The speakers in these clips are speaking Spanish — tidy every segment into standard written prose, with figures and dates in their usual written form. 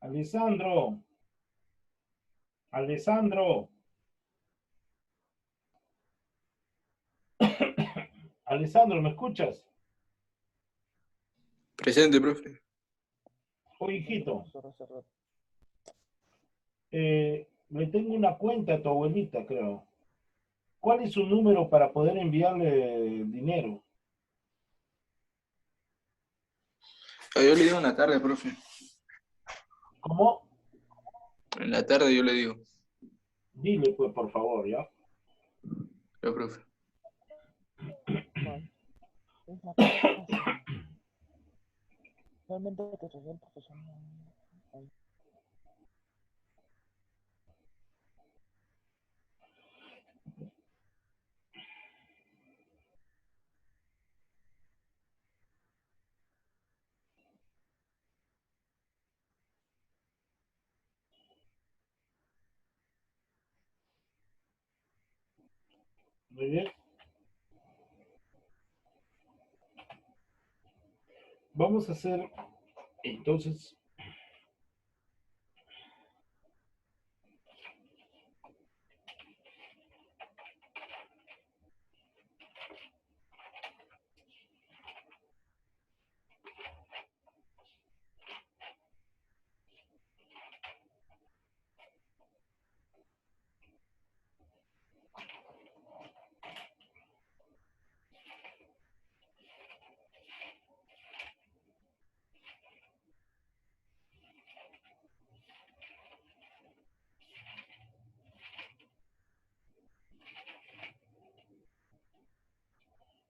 Alessandro, Alessandro, Alessandro, ¿me escuchas? Presente, profe. Oye, hijito, le tengo una cuenta a tu abuelita, creo. ¿Cuál es su número para poder enviarle dinero? Yo le digo en la tarde, profe. ¿Cómo? En la tarde yo le digo. Dile, pues, por favor, ¿ya? Yo, profe. Realmente que soy el profesor. Muy bien. Vamos a hacer, entonces,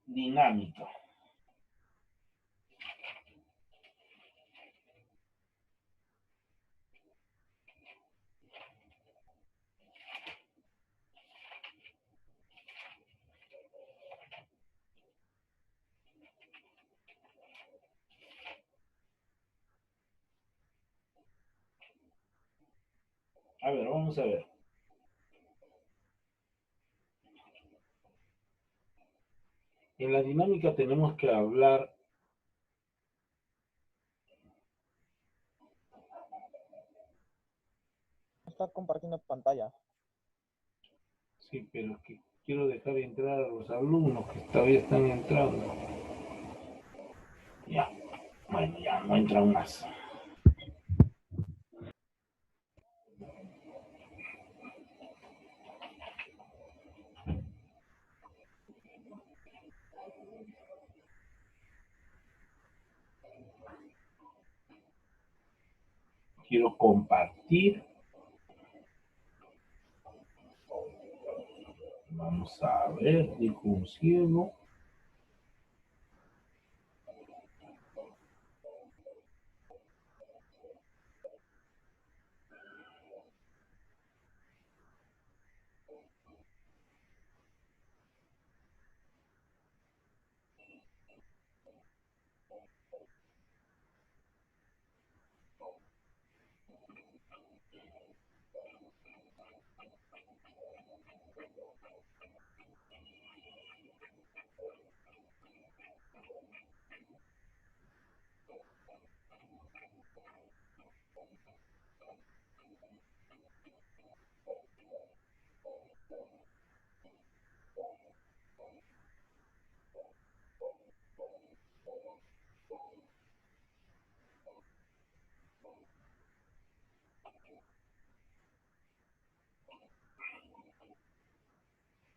dinámica. A ver, vamos a ver. En la dinámica tenemos que hablar. Está compartiendo pantalla. Sí, pero es que quiero dejar entrar a los alumnos que todavía están entrando. Ya, bueno, ya no entran más. Quiero compartir. Vamos a ver, dijo un ciego.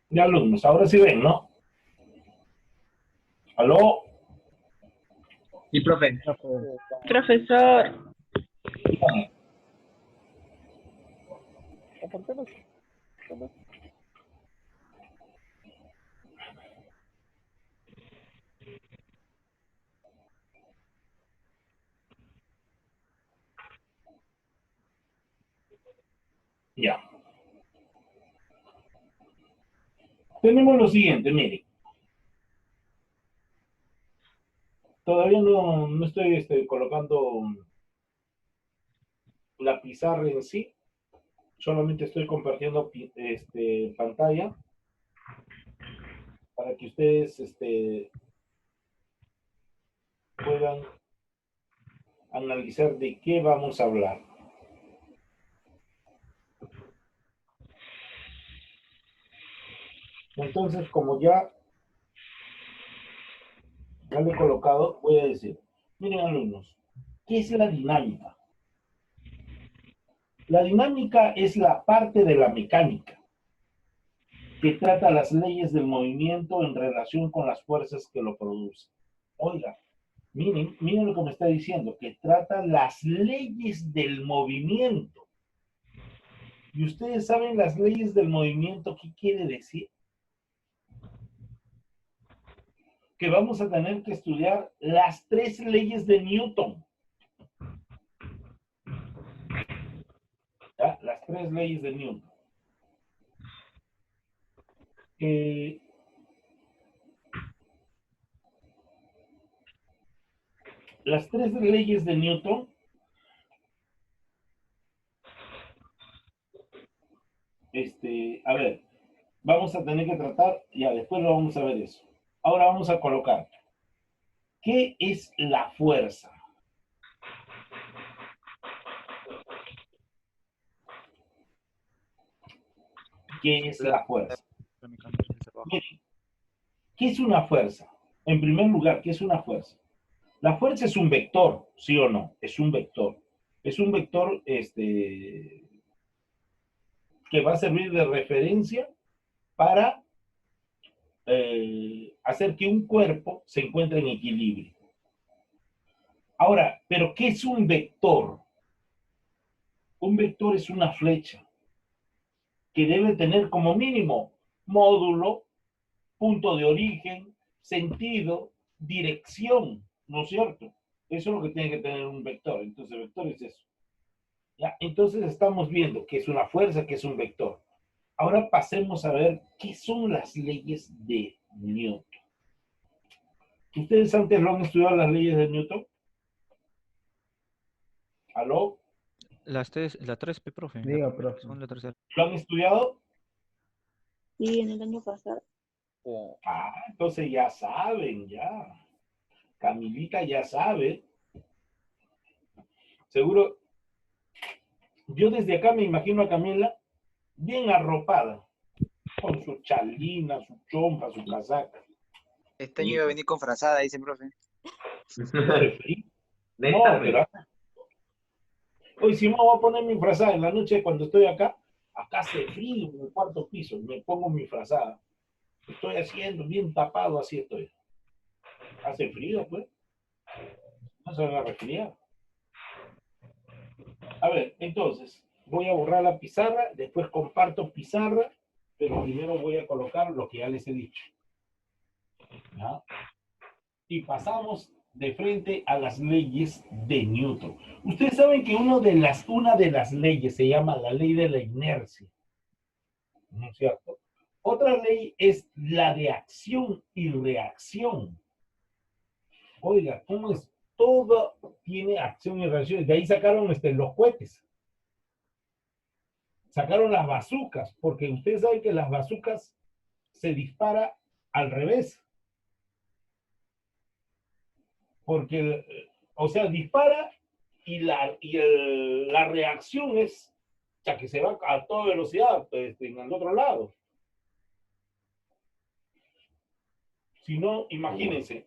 De alumnos, ahora sí ven, ¿no? ¿Aló? Sí, profe. Profesor, ¿Por qué no? Ya. Tenemos lo siguiente, miren. Todavía no estoy colocando la pizarra en sí. Solamente estoy compartiendo pantalla para que ustedes puedan analizar de qué vamos a hablar. Entonces, como ya le he colocado, voy a decir, miren alumnos, ¿qué es la dinámica? La dinámica es la parte de la mecánica que trata las leyes del movimiento en relación con las fuerzas que lo producen. Oiga, miren lo que me está diciendo, que trata las leyes del movimiento. ¿Y ustedes saben las leyes del movimiento qué quiere decir? Que vamos a tener que estudiar las 3 leyes de Newton. ¿Ya? Las 3 leyes de Newton. Las 3 leyes de Newton a ver, vamos a tener que tratar, ya después lo vamos a ver eso. Ahora vamos a colocar, ¿qué es la fuerza? ¿Qué es la fuerza? Miren, ¿qué es una fuerza? En primer lugar, ¿qué es una fuerza? La fuerza es un vector, ¿sí o no? Es un vector. Es un vector que va a servir de referencia para hacer que un cuerpo se encuentre en equilibrio. Ahora, ¿pero qué es un vector? Un vector es una flecha que debe tener como mínimo módulo, punto de origen, sentido, dirección, ¿no es cierto? Eso es lo que tiene que tener un vector. Entonces, el vector es eso. ¿Ya? Entonces, estamos viendo que es una fuerza, que es un vector. Ahora pasemos a ver qué son las leyes de Newton. ¿Ustedes antes lo han estudiado las leyes de Newton? ¿Aló? La 3, profe. Diga, profe. Según la tercera. ¿Lo han estudiado? Sí, en el año pasado. Ah, entonces ya saben, ya. Camilita ya sabe. Seguro. Yo desde acá me imagino a Camila bien arropada, con su chalina, su chompa, su casaca. Este año iba a venir con frazada, dice el profe. Hace frío. No, Neta, pero hoy si me voy a poner mi frazada en la noche cuando estoy acá hace frío en el cuarto piso, me pongo mi frazada. Estoy haciendo bien tapado, así estoy. Hace frío, pues. No se van a resfriar. A ver, entonces, voy a borrar la pizarra, después comparto pizarra, pero primero voy a colocar lo que ya les he dicho. ¿Ya? Y pasamos de frente a las leyes de Newton. Ustedes saben que una de las leyes se llama la ley de la inercia, ¿no es cierto? Otra ley es la de acción y reacción. Oiga, ¿cómo es? Todo tiene acción y reacción. De ahí sacaron los cohetes. Sacaron las bazucas, porque ustedes saben que las bazucas se dispara al revés. Porque, o sea, dispara y la reacción es, o sea, que se va a toda velocidad en el otro lado. Si no, imagínense.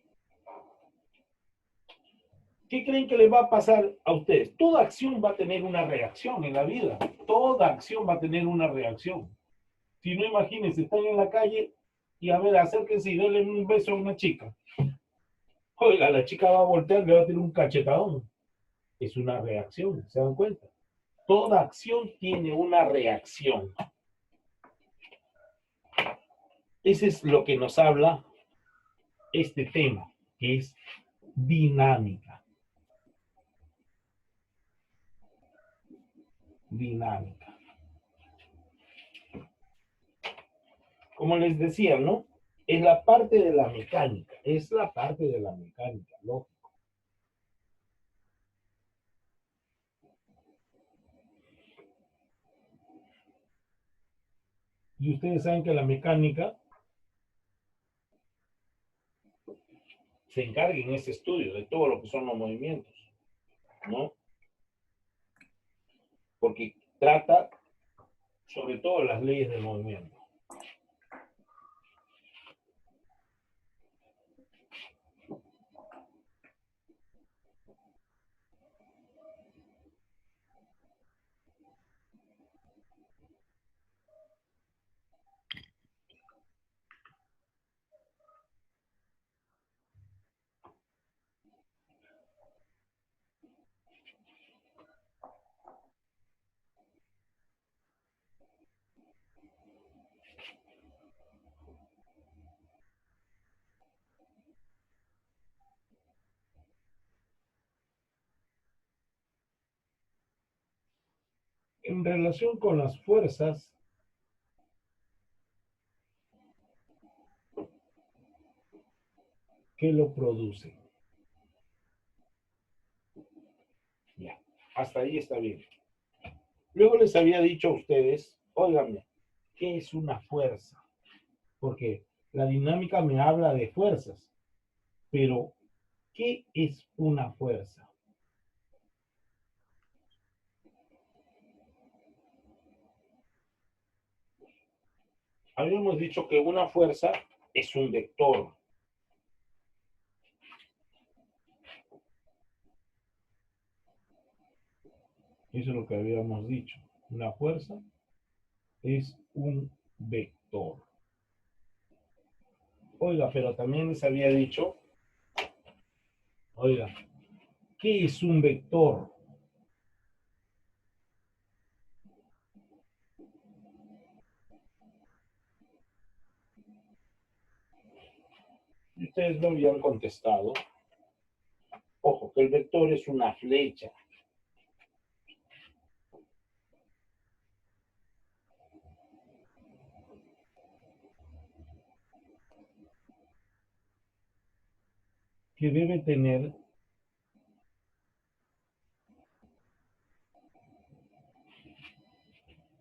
¿Qué creen que les va a pasar a ustedes? Toda acción va a tener una reacción en la vida. Toda acción va a tener una reacción. Si no, imagínense, están en la calle y a ver, acérquense y denle un beso a una chica. Oiga, la chica va a voltear, le va a tener un cachetadón. Es una reacción, ¿se dan cuenta? Toda acción tiene una reacción. Ese es lo que nos habla este tema, que es dinámica. Dinámica. Como les decía, ¿no? Es la parte de la mecánica. Es la parte de la mecánica, lógico. Y ustedes saben que la mecánica se encarga en ese estudio de todo lo que son los movimientos, ¿no? Porque trata sobre todo las leyes del movimiento. En relación con las fuerzas, ¿qué lo produce? Ya, hasta ahí está bien. Luego les había dicho a ustedes, óiganme, ¿qué es una fuerza? Porque la dinámica me habla de fuerzas, pero ¿qué es una fuerza? Habíamos dicho que una fuerza es un vector. Eso es lo que habíamos dicho. Una fuerza es un vector. Oiga, pero también les había dicho, oiga, ¿qué es un vector? Y ustedes no habían contestado. Ojo, que el vector es una flecha. Que debe tener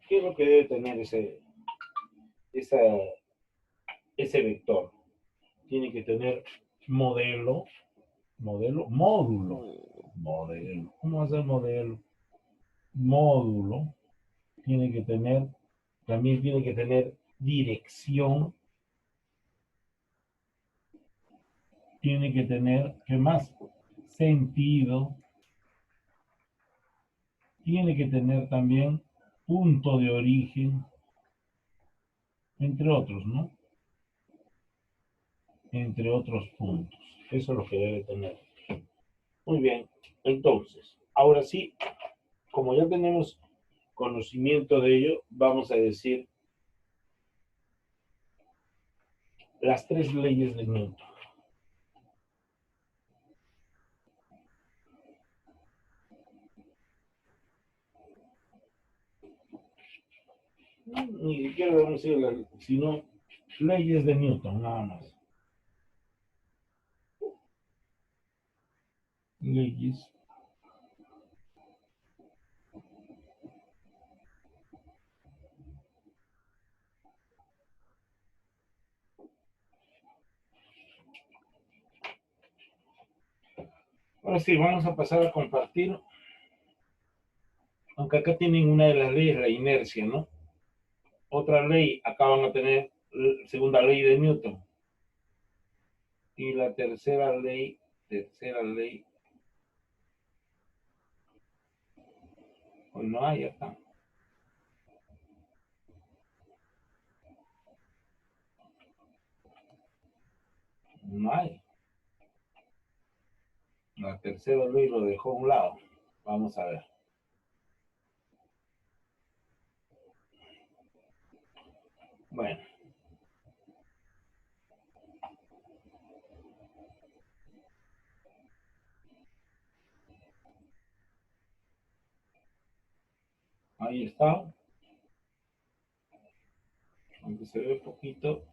¿qué es lo que debe tener esa, ese vector? Tiene que tener modelo, módulo. Modelo. ¿Cómo va a ser modelo? Módulo. Tiene que tener, también tiene que tener dirección. Tiene que tener, ¿qué más? Sentido. Tiene que tener también punto de origen, entre otros, ¿no? Entre otros puntos. Eso es lo que debe tener. Muy bien. Entonces, ahora sí, como ya tenemos conocimiento de ello, vamos a decir las tres leyes de Newton. Ni siquiera vamos a decir, sino leyes de Newton, nada más. Leyes ahora sí, vamos a pasar a compartir, aunque acá tienen una de las leyes, la inercia, ¿no? Otra ley, acá van a tener segunda ley de Newton. Y la tercera ley, pues no hay acá. No hay. La tercera ley lo dejó a un lado. Vamos a ver. Bueno. Ahí está. Aunque se ve poquito.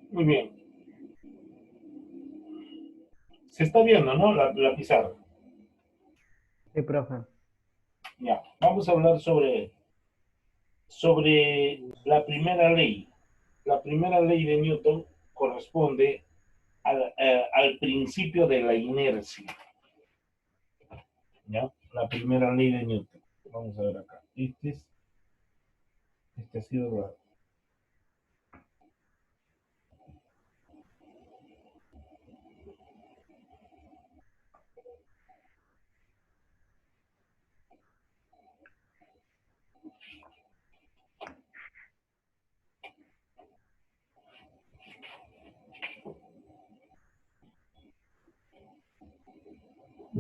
Muy bien. Se está viendo, ¿no? La pizarra. Sí, profe. Ya. Vamos a hablar sobre la primera ley. La primera ley de Newton corresponde al principio de la inercia. ¿Ya? La primera ley de Newton. Vamos a ver acá. Este ha sido la...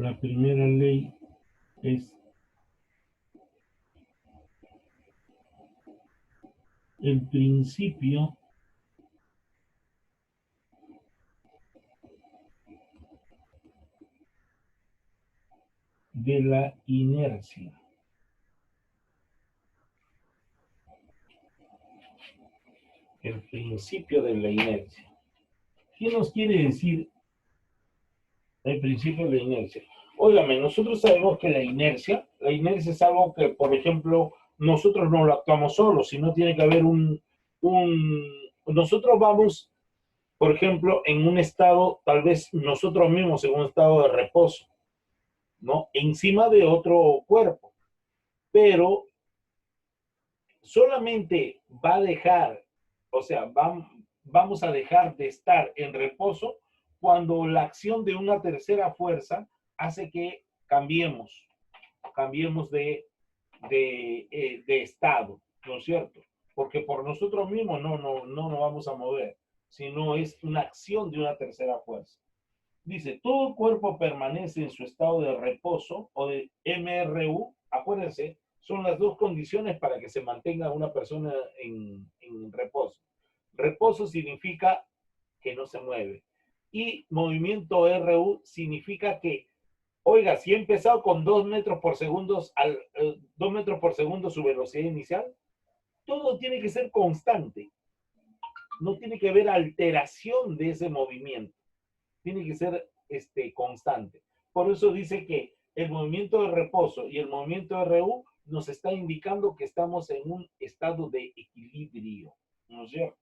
La primera ley es el principio de la inercia. El principio de la inercia. ¿Qué nos quiere decir el principio de la inercia? Óigame, nosotros sabemos que la inercia es algo que, por ejemplo, nosotros no lo actuamos solos, sino tiene que haber nosotros vamos, por ejemplo, en un estado, tal vez nosotros mismos en un estado de reposo, ¿no? Encima de otro cuerpo. Pero solamente va a dejar, o sea, vamos a dejar de estar en reposo cuando la acción de una tercera fuerza hace que cambiemos de estado, ¿no es cierto? Porque por nosotros mismos no nos vamos a mover, sino es una acción de una tercera fuerza. Dice, todo cuerpo permanece en su estado de reposo o de MRU, acuérdense, son las dos condiciones para que se mantenga una persona en reposo. Reposo significa que no se mueve. Y movimiento RU significa que, oiga, si he empezado con 2 metros por segundo, 2 metros por segundo su velocidad inicial, todo tiene que ser constante. No tiene que haber alteración de ese movimiento. Tiene que ser constante. Por eso dice que el movimiento de reposo y el movimiento RU nos está indicando que estamos en un estado de equilibrio, ¿no es cierto?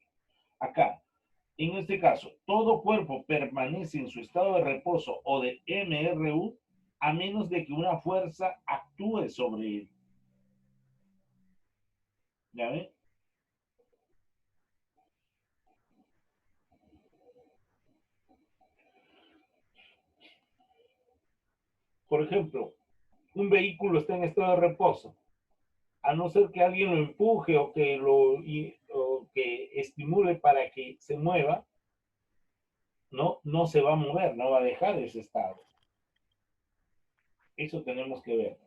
Acá, en este caso, todo cuerpo permanece en su estado de reposo o de MRU a menos de que una fuerza actúe sobre él. ¿Ya ven? Por ejemplo, un vehículo está en estado de reposo, a no ser que alguien lo empuje o que estimule para que se mueva, no se va a mover, no va a dejar ese estado. Eso tenemos que ver.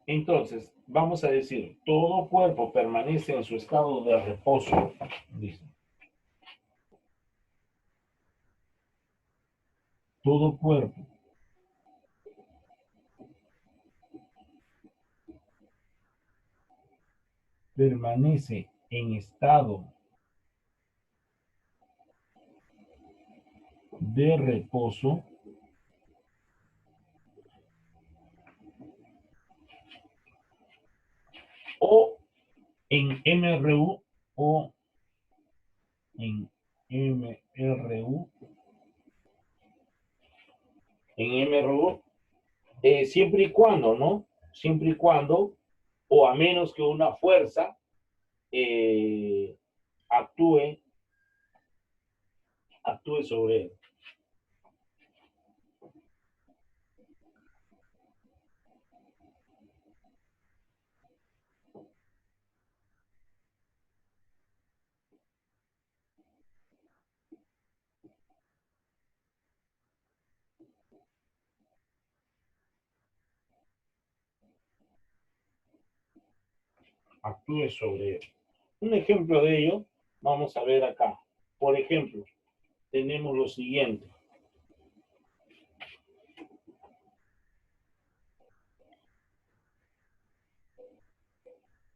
Entonces, vamos a decir, todo cuerpo permanece en su estado de reposo, dice. Todo cuerpo permanece en estado de reposo o en MRU o en MRU. En MRU, siempre y cuando, ¿no? Siempre y cuando, o a menos que una fuerza actúe sobre él. Actúe sobre él. Un ejemplo de ello, vamos a ver acá. Por ejemplo, tenemos lo siguiente.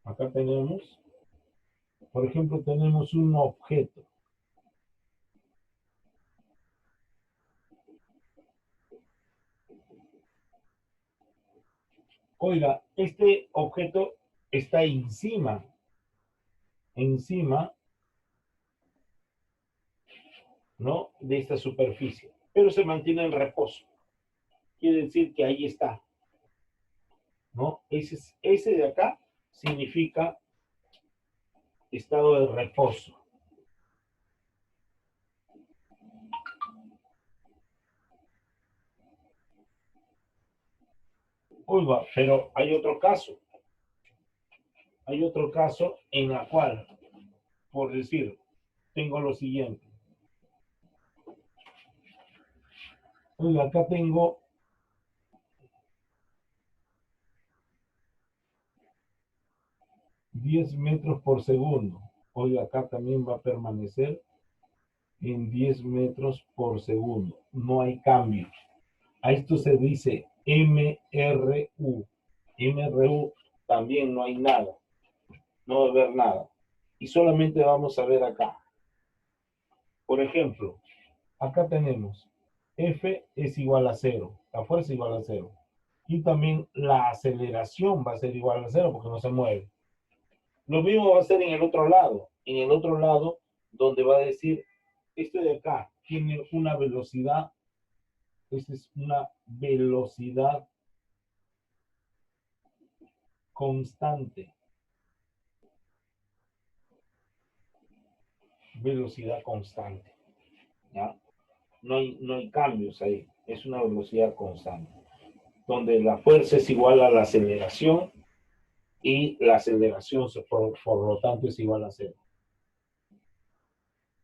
Acá tenemos, por ejemplo, tenemos un objeto. Oiga, este objeto está encima, ¿no? De esta superficie, pero se mantiene en reposo. Quiere decir que ahí está, ¿no? Ese de acá significa estado de reposo. Oiga, pero hay otro caso. Hay otro caso en la cual, por decir, tengo lo siguiente. Oiga, acá tengo 10 metros por segundo. Oiga, acá también va a permanecer en 10 metros por segundo. No hay cambio. A esto se dice MRU. MRU también no hay nada. No va a haber nada. Y solamente vamos a ver acá. Por ejemplo, acá tenemos F es igual a 0. La fuerza es igual a 0. Y también la aceleración va a ser igual a 0 porque no se mueve. Lo mismo va a ser en el otro lado. En el otro lado, donde va a decir, este de acá tiene una velocidad, esta es una velocidad constante. Velocidad constante. ¿Ya? No hay cambios ahí. Es una velocidad constante. Donde la fuerza es igual a la aceleración y la aceleración, por lo tanto, es igual a 0.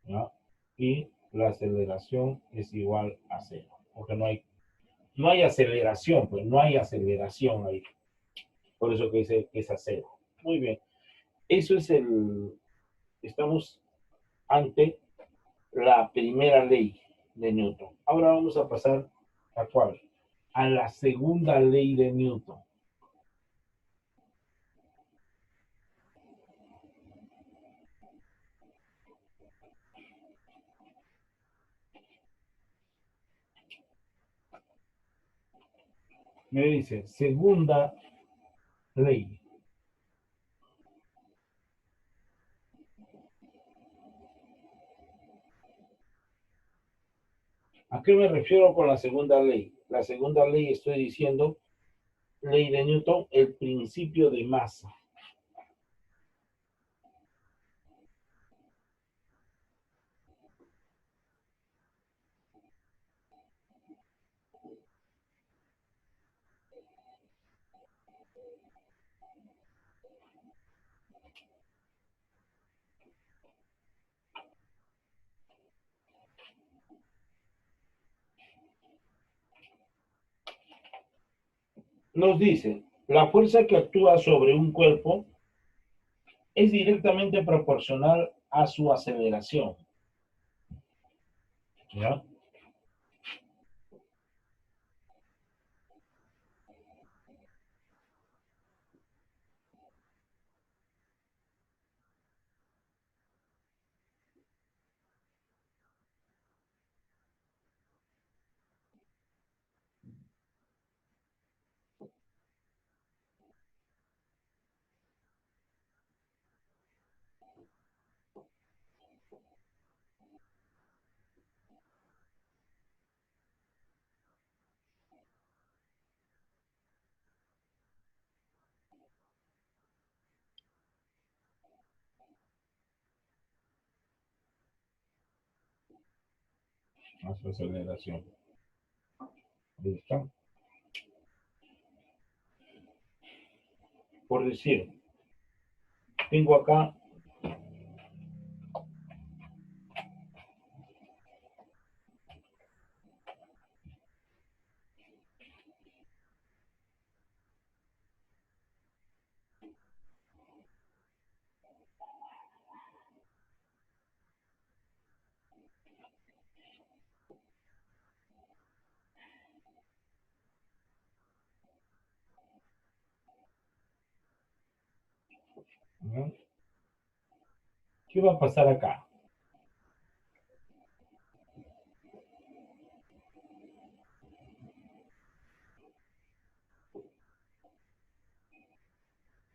¿Ya? Y la aceleración es igual a 0. Porque no hay aceleración, pues no hay aceleración ahí. Por eso que dice que es a 0. Muy bien. Eso es estamos ante la primera ley de Newton. Ahora vamos a pasar a ¿cuál? A la segunda ley de Newton. Me dice, segunda ley. ¿A qué me refiero con la segunda ley? La segunda ley estoy diciendo, ley de Newton, el principio de masa. Nos dice, la fuerza que actúa sobre un cuerpo es directamente proporcional a su aceleración. ¿Ya? A su aceleración. Ahí está. Por decir, tengo acá ¿no? ¿Qué va a pasar acá?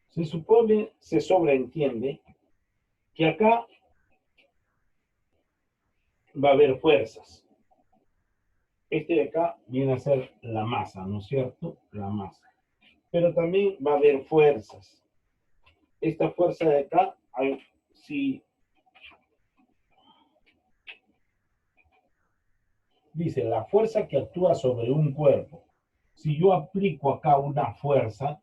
Se supone, se sobreentiende que acá va a haber fuerzas. Este de acá viene a ser la masa, ¿no es cierto? La masa. Pero también va a haber fuerzas. Esta fuerza de acá, si dice la fuerza que actúa sobre un cuerpo, si yo aplico acá una fuerza,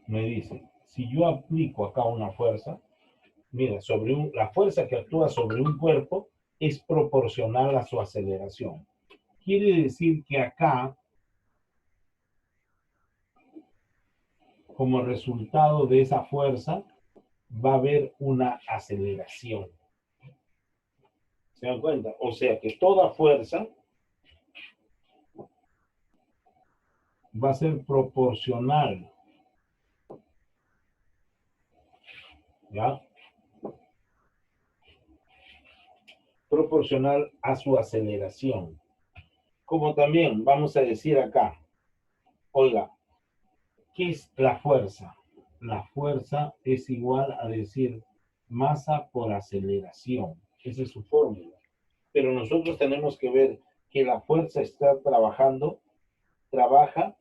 me dice, si yo aplico acá una fuerza, Mira, la fuerza que actúa sobre un cuerpo es proporcional a su aceleración. Quiere decir que acá, como resultado de esa fuerza, va a haber una aceleración. ¿Se dan cuenta? O sea que toda fuerza va a ser proporcional. ¿Ya? Proporcional a su aceleración. Como también vamos a decir acá, oiga, ¿qué es la fuerza? La fuerza es igual a decir masa por aceleración. Esa es su fórmula. Pero nosotros tenemos que ver que la fuerza está trabaja.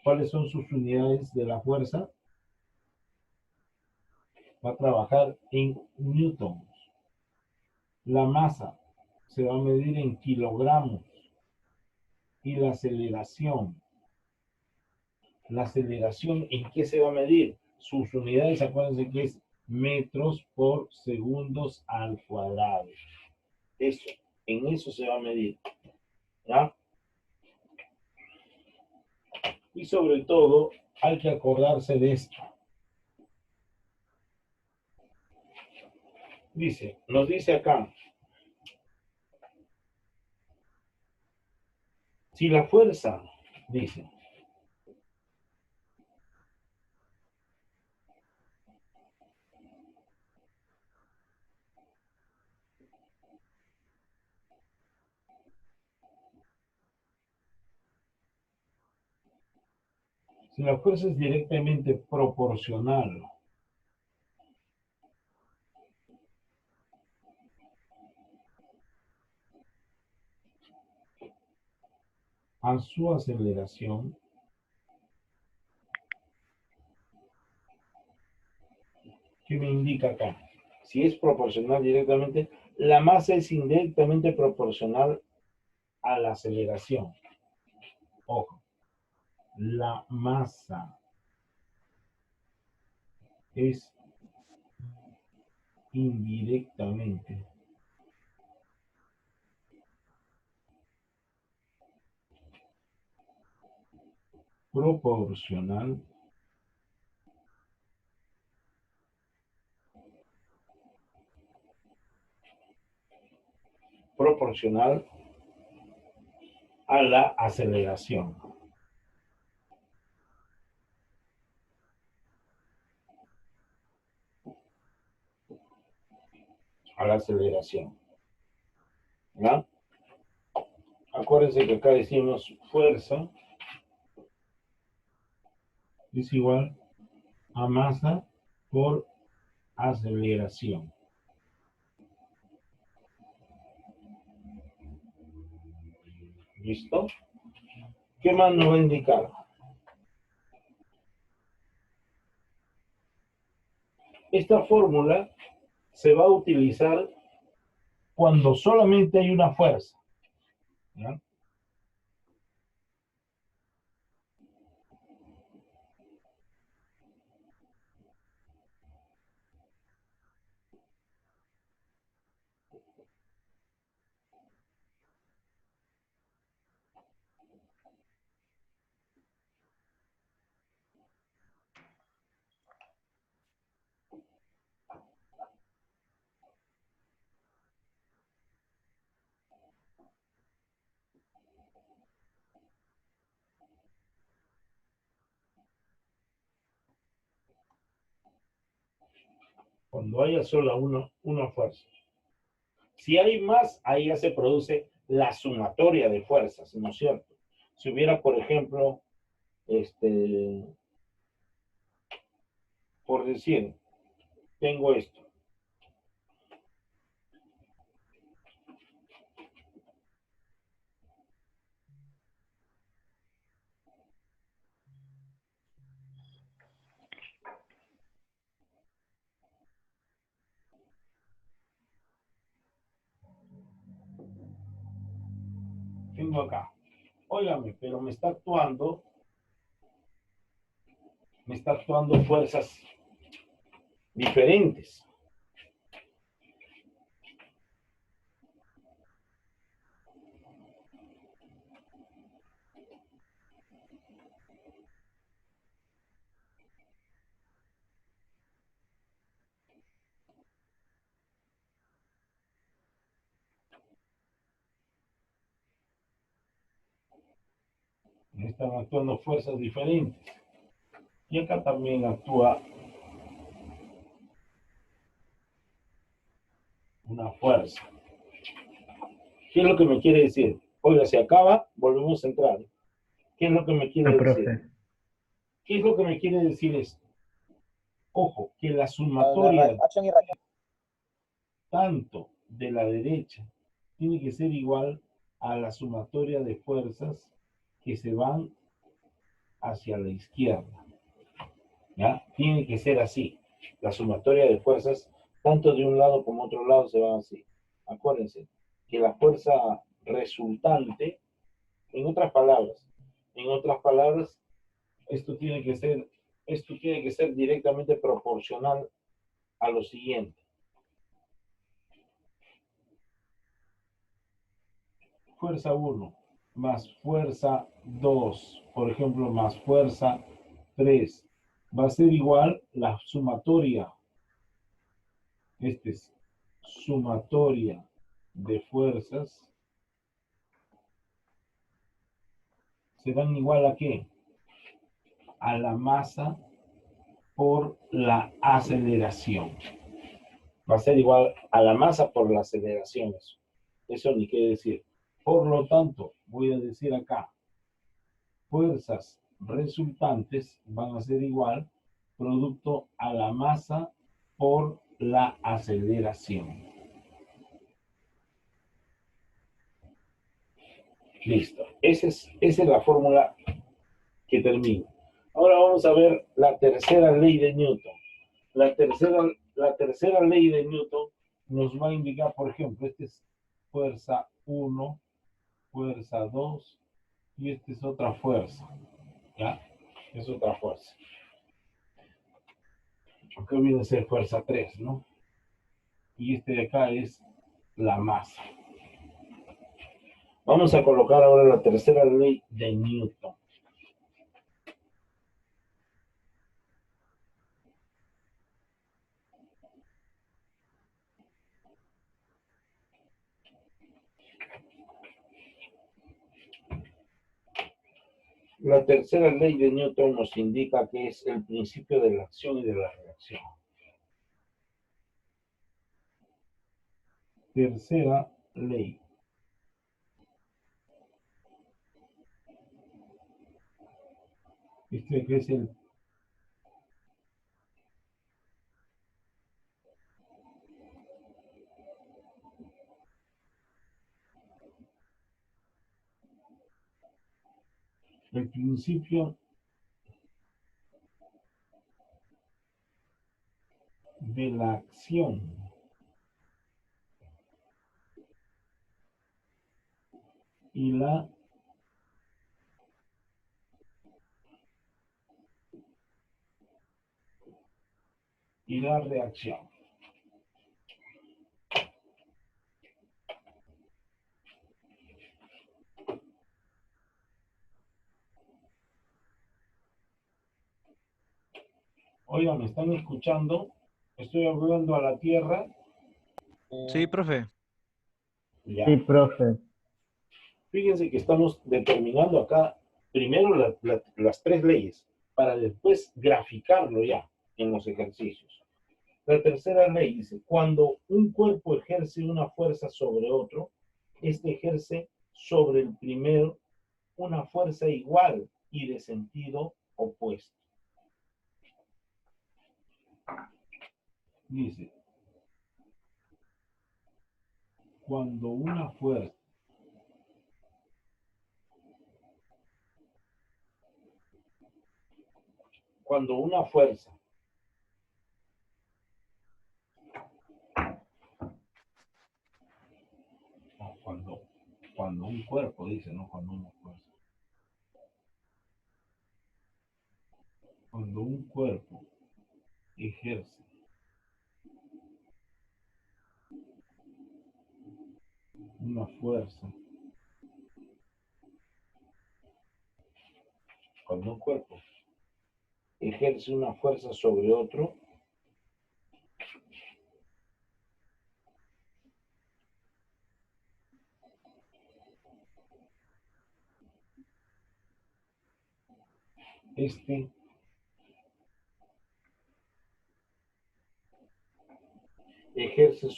¿Cuáles son sus unidades de la fuerza? Va a trabajar en newtons. La masa se va a medir en kilogramos. Y la aceleración, ¿en qué se va a medir? Sus unidades, acuérdense que es metros por segundos al cuadrado. Eso, en eso se va a medir. ¿Ya? Y sobre todo, hay que acordarse de esto. Nos dice acá, si la fuerza, dice, si la fuerza es directamente proporcional a su aceleración, ¿qué me indica acá? Si es proporcional directamente, la masa es indirectamente proporcional a la aceleración. Ojo, la masa es indirectamente proporcional a la aceleración. A la aceleración. ¿Ya? Acuérdense que acá decimos fuerza es igual a masa por aceleración. ¿Listo? ¿Qué más nos va a indicar? Esta fórmula se va a utilizar cuando solamente hay una fuerza. ¿Ya? Cuando haya solo una fuerza. Si hay más, ahí ya se produce la sumatoria de fuerzas, ¿no es cierto? Si hubiera, por ejemplo, por decir, tengo esto. Tengo acá. Óigame, pero me está actuando fuerzas diferentes. Están actuando fuerzas diferentes. Y acá también actúa una fuerza. ¿Qué es lo que me quiere decir? Oiga, se acaba, volvemos a entrar. ¿Qué es lo que me No, quiere decir? profe. ¿Qué es lo que me quiere decir esto? Ojo, que la La sumatoria acción y reacción. tanto de la derecha tiene que ser igual a la sumatoria de fuerzas que se van hacia la izquierda. ¿Ya? Tiene que ser así. La sumatoria de fuerzas, tanto de un lado como otro lado, se van así. Acuérdense que la fuerza resultante, en otras palabras, esto tiene que ser directamente proporcional a lo siguiente. Fuerza 1 más fuerza 2, por ejemplo, más fuerza 3, va a ser igual la sumatoria. Este es sumatoria de fuerzas. ¿Serán igual a qué? A la masa por la aceleración. Va a ser igual a la masa por la aceleración. Eso ni qué decir. Por lo tanto, voy a decir acá, fuerzas resultantes van a ser igual producto a la masa por la aceleración. Listo. Esa es la fórmula que termina. Ahora vamos a ver la tercera ley de Newton. La tercera ley de Newton nos va a indicar, por ejemplo, esta es fuerza 1, fuerza 2 y esta es otra fuerza. ¿Ya? Es otra fuerza. Acá viene a ser fuerza 3, ¿no? Y este de acá es la masa. Vamos a colocar ahora la tercera ley de Newton. La tercera ley de Newton nos indica que es el principio de la acción y de la reacción. Tercera ley. Este que es el principio de la acción y la reacción. Oigan, ¿me están escuchando? Estoy hablando a la Tierra. Sí, profe. Ya. Sí, profe. Fíjense que estamos determinando acá primero las tres leyes para después graficarlo ya en los ejercicios. La tercera ley dice, cuando un cuerpo ejerce una fuerza sobre otro, este ejerce sobre el primero una fuerza igual y de sentido opuesto. Dice, cuando una fuerza no, cuando un cuerpo, dice, no cuando una fuerza. Cuando un cuerpo ejerce una fuerza, cuando un cuerpo ejerce una fuerza sobre otro, este ejerce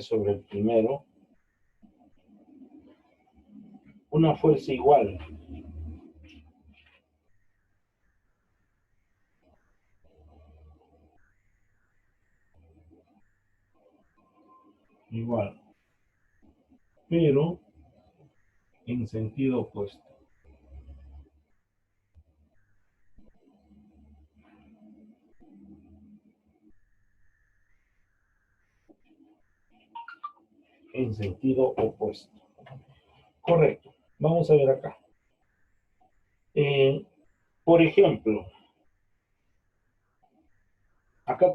sobre el primero una fuerza igual. Igual, pero en sentido opuesto. En sentido opuesto. Correcto. Vamos a ver acá. Por ejemplo, acá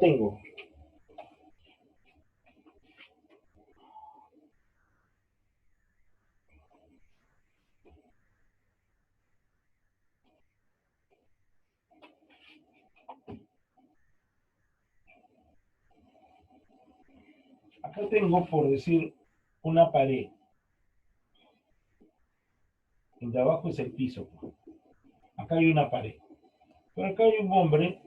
tengo por decir una pared. El de abajo es el piso. Acá hay una pared. Pero acá hay un hombre